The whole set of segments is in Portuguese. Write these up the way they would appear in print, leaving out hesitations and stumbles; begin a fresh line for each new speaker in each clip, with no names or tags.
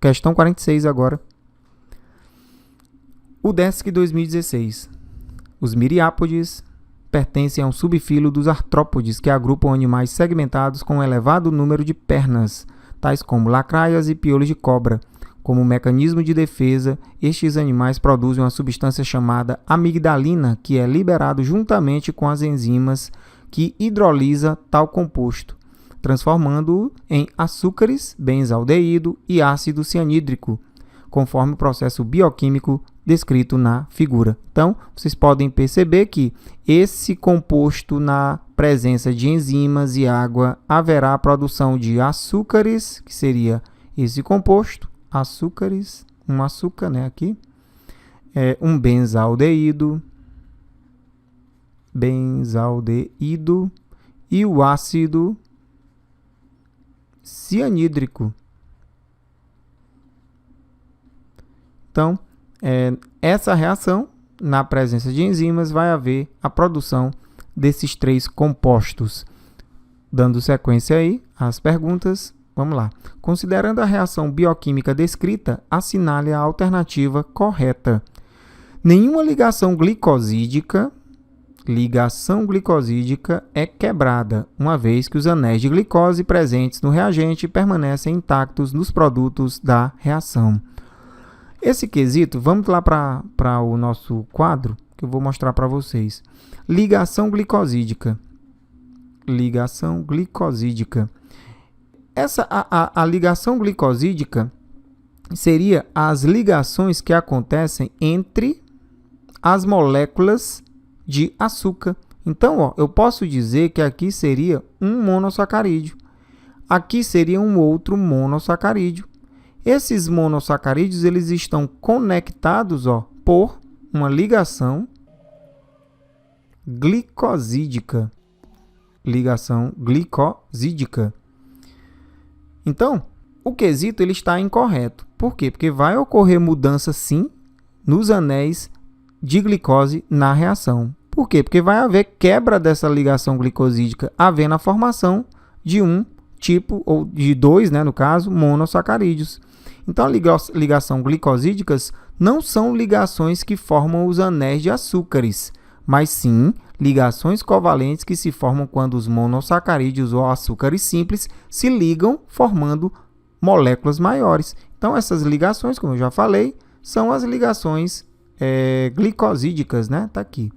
questão 46 agora. UDESC 2016. Os miriápodes pertencem a um subfilo dos artrópodes que agrupam animais segmentados com um elevado número de pernas, tais como lacraias e piolhos de cobra. Como mecanismo de defesa, estes animais produzem uma substância chamada amigdalina, que é liberado juntamente com as enzimas que hidrolisa tal composto, transformando-o em açúcares, benzaldeído e ácido cianídrico, conforme o processo bioquímico descrito na figura. Então, vocês podem perceber que esse composto, na presença de enzimas e água, haverá a produção de açúcares, que seria esse composto, açúcares, um açúcar, né, aqui, um benzaldeído e o ácido cianídrico. Então, essa reação, na presença de enzimas, vai haver a produção desses 3 compostos. Dando sequência aí às perguntas, vamos lá. Considerando a reação bioquímica descrita, assinale a alternativa correta. Nenhuma ligação glicosídica é quebrada, uma vez que os anéis de glicose presentes no reagente permanecem intactos nos produtos da reação. Esse quesito, vamos lá para o nosso quadro, que eu vou mostrar para vocês. Ligação glicosídica. A ligação glicosídica seria as ligações que acontecem entre as moléculas de açúcar. Então, eu posso dizer que aqui seria um monossacarídeo. Aqui seria um outro monossacarídeo. Esses monossacarídeos, eles estão conectados, por uma ligação glicosídica. Então, o quesito ele está incorreto. Por quê? Porque vai ocorrer mudança, sim, nos anéis de glicose na reação. Por quê? Porque vai haver quebra dessa ligação glicosídica, havendo a formação de um tipo, ou de 2, né, no caso, monossacarídeos. Então, a ligação glicosídicas não são ligações que formam os anéis de açúcares, mas sim ligações covalentes que se formam quando os monossacarídeos ou açúcares simples se ligam, formando moléculas maiores. Então, essas ligações, como eu já falei, são as ligações glicosídicas, né? Tá aqui.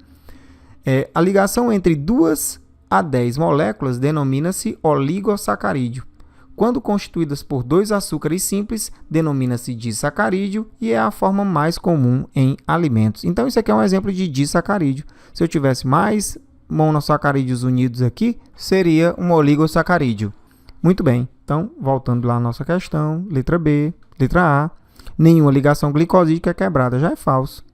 A ligação entre 2 a 10 moléculas denomina-se oligossacarídeo. Quando constituídas por 2 açúcares simples, denomina-se disacarídeo e é a forma mais comum em alimentos. Então, isso aqui é um exemplo de disacarídeo. Se eu tivesse mais monossacarídeos unidos aqui, seria um oligossacarídeo. Muito bem. Então, voltando lá à nossa questão, letra B, letra A. Nenhuma ligação glicosídica é quebrada. Já é falso,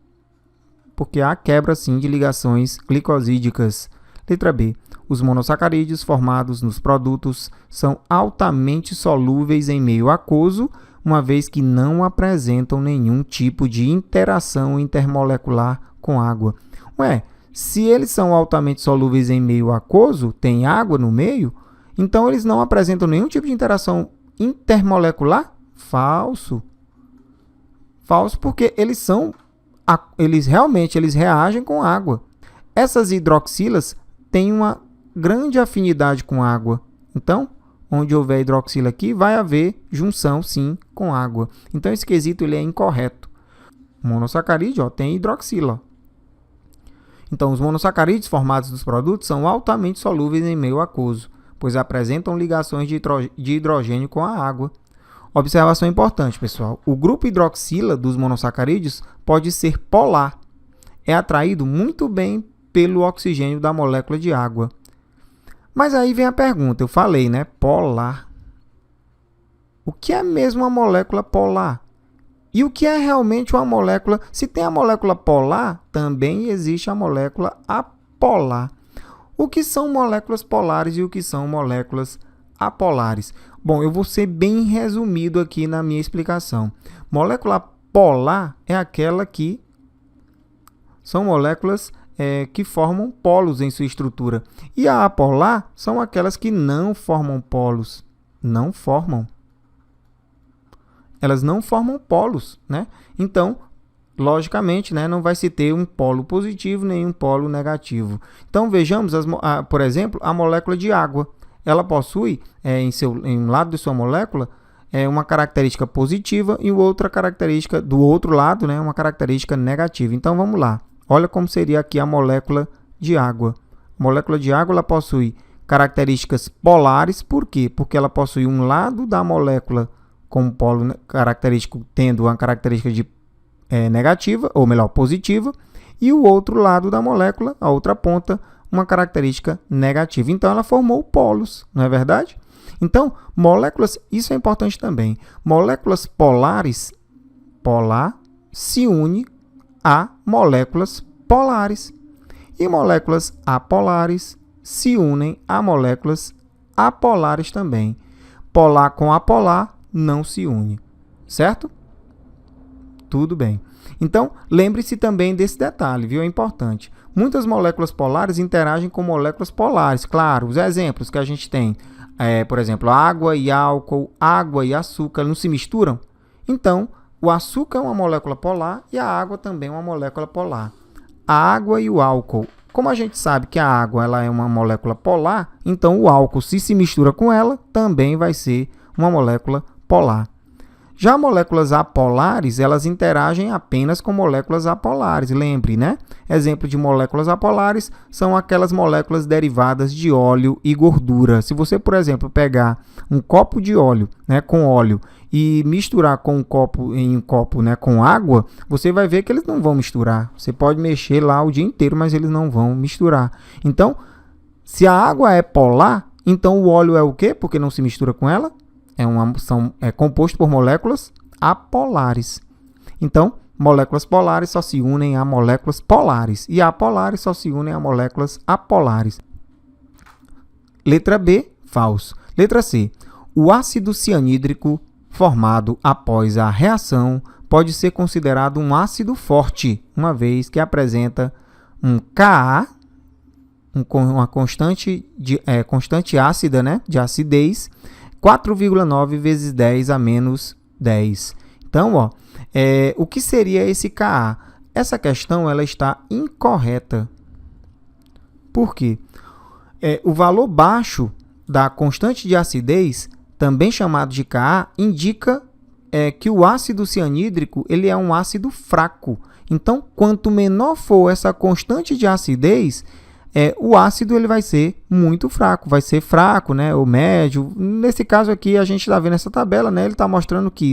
porque há quebra, sim, de ligações glicosídicas. Letra B. Os monossacarídeos formados nos produtos são altamente solúveis em meio aquoso, uma vez que não apresentam nenhum tipo de interação intermolecular com água. Se eles são altamente solúveis em meio aquoso, tem água no meio, então eles não apresentam nenhum tipo de interação intermolecular? Falso. Falso, porque eles realmente reagem com água. Essas hidroxilas têm uma grande afinidade com água. Então, onde houver hidroxila aqui, vai haver junção, sim, com água. Então, esse quesito ele é incorreto. O monossacarídeo tem hidroxila. Então, os monossacarídeos formados dos produtos são altamente solúveis em meio aquoso, pois apresentam ligações de hidrogênio com a água. Observação importante, pessoal. O grupo hidroxila dos monossacarídeos pode ser polar. É atraído muito bem pelo oxigênio da molécula de água. Mas aí vem a pergunta, eu falei, né? Polar. O que é mesmo uma molécula polar? E o que é realmente uma molécula? Se tem a molécula polar, também existe a molécula apolar. O que são moléculas polares e o que são moléculas apolares? Bom, eu vou ser bem resumido aqui na minha explicação. Molécula polar é aquela que são moléculas que formam polos em sua estrutura. E a apolar são aquelas que não formam polos. Não formam. elas não formam polos, né? Então, logicamente, né, não vai se ter um polo positivo nem um polo negativo. Então, vejamos, por exemplo, a molécula de água. Ela possui, em um lado de sua molécula, uma característica positiva e outra característica, do outro lado, né, uma característica negativa. Então, vamos lá. Olha como seria aqui a molécula de água. A molécula de água ela possui características polares. Por quê? Porque ela possui um lado da molécula como polo característico, tendo uma característica de negativa, ou melhor, positiva, e o outro lado da molécula, a outra ponta, uma característica negativa. Então, ela formou polos, não é verdade? Então, moléculas, isso é importante também, moléculas polares, polar, se une a moléculas polares. E moléculas apolares se unem a moléculas apolares também. Polar com apolar não se une, certo? Tudo bem. Então, lembre-se também desse detalhe, viu? É importante. Muitas moléculas polares interagem com moléculas polares. Claro, os exemplos que a gente tem, por exemplo, água e álcool, água e açúcar, não se misturam? Então, o açúcar é uma molécula polar e a água também é uma molécula polar. A água e o álcool. Como a gente sabe que a água ela é uma molécula polar, então o álcool, se mistura com ela, também vai ser uma molécula polar. Já moléculas apolares, elas interagem apenas com moléculas apolares, lembre, né? Exemplo de moléculas apolares são aquelas moléculas derivadas de óleo e gordura. Se você, por exemplo, pegar um copo de óleo, né, com óleo e misturar com em um copo, né, com água, você vai ver que eles não vão misturar. Você pode mexer lá o dia inteiro, mas eles não vão misturar. Então, se a água é polar, então o óleo é o quê? Porque não se mistura com ela? É composto por moléculas apolares. Então, moléculas polares só se unem a moléculas polares e apolares só se unem a moléculas apolares. Letra B, falso. Letra C, o ácido cianídrico formado após a reação pode ser considerado um ácido forte, uma vez que apresenta um Ka, uma constante ácida, né, de acidez, 4,9 vezes 10 a menos 10. Então, o que seria esse Ka? Essa questão ela está incorreta. Por quê? O valor baixo da constante de acidez, também chamado de Ka, indica que o ácido cianídrico ele é um ácido fraco. Então, quanto menor for essa constante de acidez, o ácido ele vai ser muito fraco, né, ou médio. Nesse caso aqui, a gente está vendo essa tabela, né, ele está mostrando que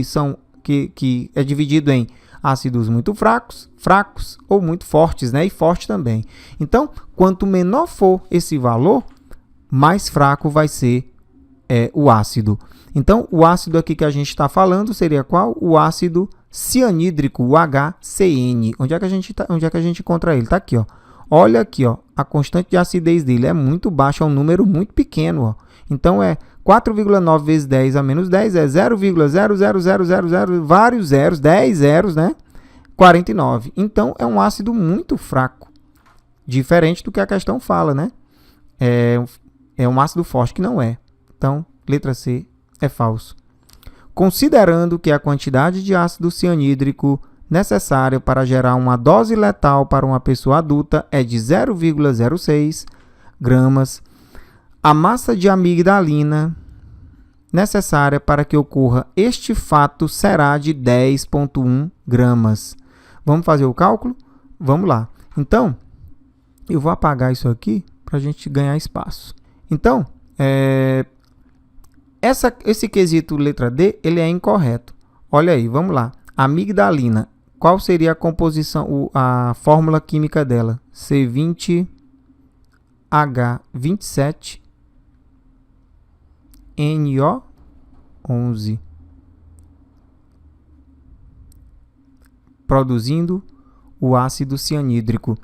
é dividido em ácidos muito fracos ou muito fortes, né, e forte também. Então, quanto menor for esse valor, mais fraco vai ser o ácido. Então, o ácido aqui que a gente está falando seria qual? O ácido cianídrico, o HCN. Onde é que a gente encontra ele? Está aqui, ó. Olha aqui, ó, a constante de acidez dele é muito baixa, é um número muito pequeno. Ó. Então, 4,9 vezes 10 a menos 10 é 0,00000, vários zeros, 10 zeros, né? 49. Então, é um ácido muito fraco, diferente do que a questão fala, né? É um ácido forte que não é. Então, letra C é falso. Considerando que a quantidade de ácido cianídrico necessário para gerar uma dose letal para uma pessoa adulta é de 0,06 gramas. A massa de amigdalina necessária para que ocorra este fato será de 10,1 gramas. Vamos fazer o cálculo? Vamos lá. Então, eu vou apagar isso aqui para a gente ganhar espaço. Então, esse quesito letra D, ele é incorreto. Olha aí, vamos lá. Amigdalina. Qual seria a composição, a fórmula química dela? C20H27NO11. Produzindo o ácido cianídrico.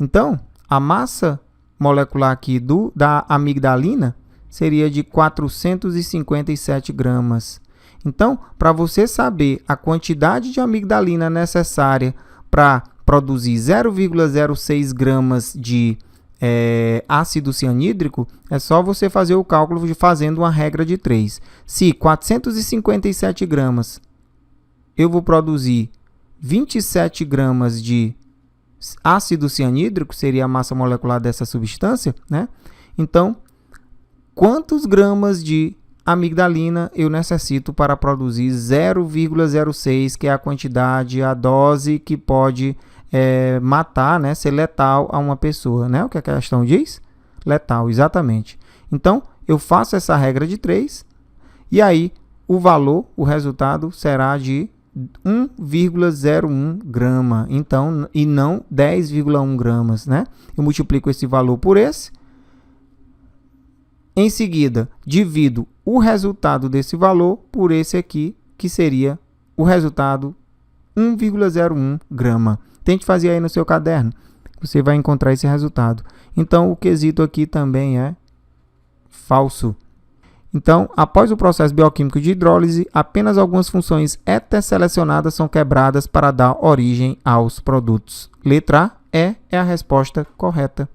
Então, a massa molecular aqui da amigdalina seria de 457 gramas. Então, para você saber a quantidade de amigdalina necessária para produzir 0,06 gramas de ácido cianídrico, é só você fazer o cálculo fazendo uma regra de 3. Se 457 gramas eu vou produzir 27 gramas de ácido cianídrico, seria a massa molecular dessa substância, né? Então, quantos gramas de amigdalina eu necessito para produzir 0,06, que é a quantidade, a dose que pode matar, né, ser letal a uma pessoa, né? O que a questão diz? Letal, exatamente. Então, eu faço essa regra de 3 e aí o valor, o resultado será de 1,01 grama, então, e não 10,1 gramas, né? Eu multiplico esse valor por esse. Em seguida, divido o resultado desse valor por esse aqui, que seria o resultado 1,01 grama. Tente fazer aí no seu caderno, você vai encontrar esse resultado. Então, o quesito aqui também é falso. Então, após o processo bioquímico de hidrólise, apenas algumas funções heterosselecionadas são quebradas para dar origem aos produtos. Letra A é a resposta correta.